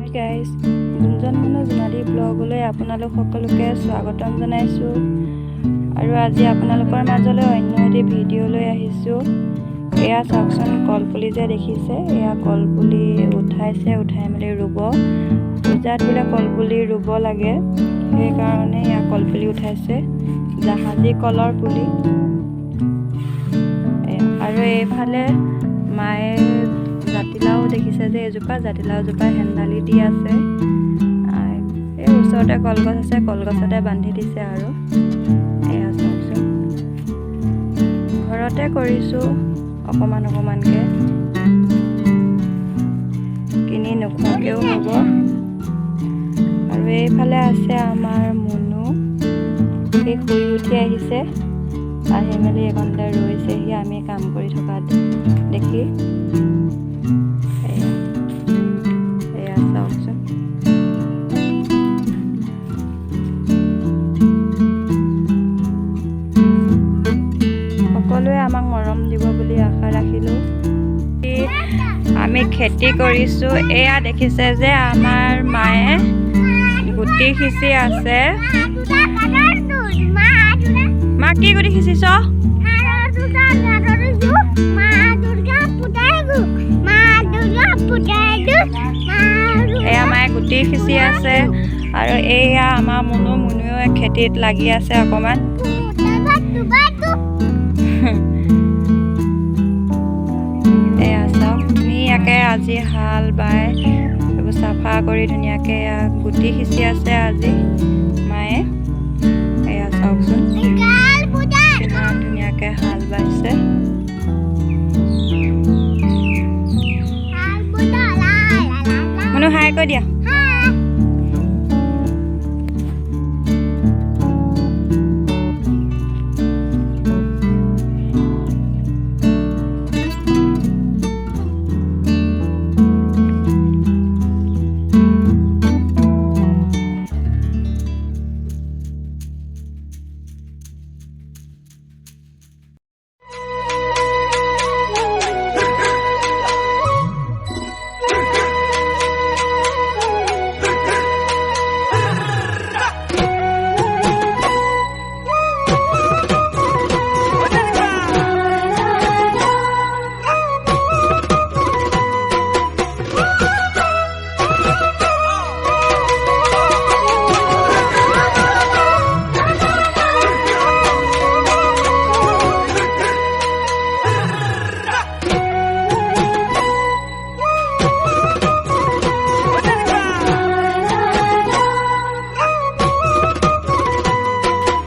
Hi guys, গুঞ্জন মনো জোনালী ব্লগলৈ আপোনালোক সকলোকে স্বাগতম জনাইছোঁ। আৰু আজি আপোনালোকৰ মাজলৈ অন্য এটি ভিডিঅ' লৈ আহিছোঁ। এয়া চাওকচোন, কলপুলি যে দেখিছে, এয়া কলপুলি উঠাইছে, উঠাই মেলি ৰুব। পূজাত বোলে কলপুলি ৰুব লাগে, সেইকাৰণে এয়া কলপুলি উঠাইছে, জাহাজী কলৰ পুলি। আৰু এইফালে মায়ে জাতিলাও দেখিছে যে, এজোপা জাতিলাওজোপা হেন্দালি দি আছে। এই ওচৰতে কলগছ আছে, কলগছতে বান্ধি দিছে। আৰু এয়া চাওকচোন, ঘৰতে কৰিছোঁ অকণমান অকণমানকৈ, কিনি নোখোৱাকৈও হ'ব। আৰু এইফালে আছে আমাৰ মুনু, সি শুই উঠি আহিছে, আহি মেলি এইকণতে ৰৈছেহি আমি কাম কৰি থকা দেখি। এয়া চাওকচোন, সকলোৱে আমাক মৰম দিব বুলি আশা ৰাখিলোঁ। আমি খেতি কৰিছোঁ। এয়া দেখিছে যে আমাৰ মায়ে গুটি সিঁচি আছে। মা কি গুটি সিঁচিছ? এয়া মায়ে গুটি সিঁচি আছে। আৰু এয়া আমাৰ মুনুৱে খেতিত লাগি আছে অকণমান। এয়া চাওক, ধুনীয়াকৈ আজি হাল বাই এইবোৰ চাফা কৰি ধুনীয়াকৈ গুটি সিঁচি আছে আজি মায়ে। এয়া চাওকচোন, কিমান ধুনীয়াকৈ হাল বাইছে। মুনু হাই কৈ দিয়া।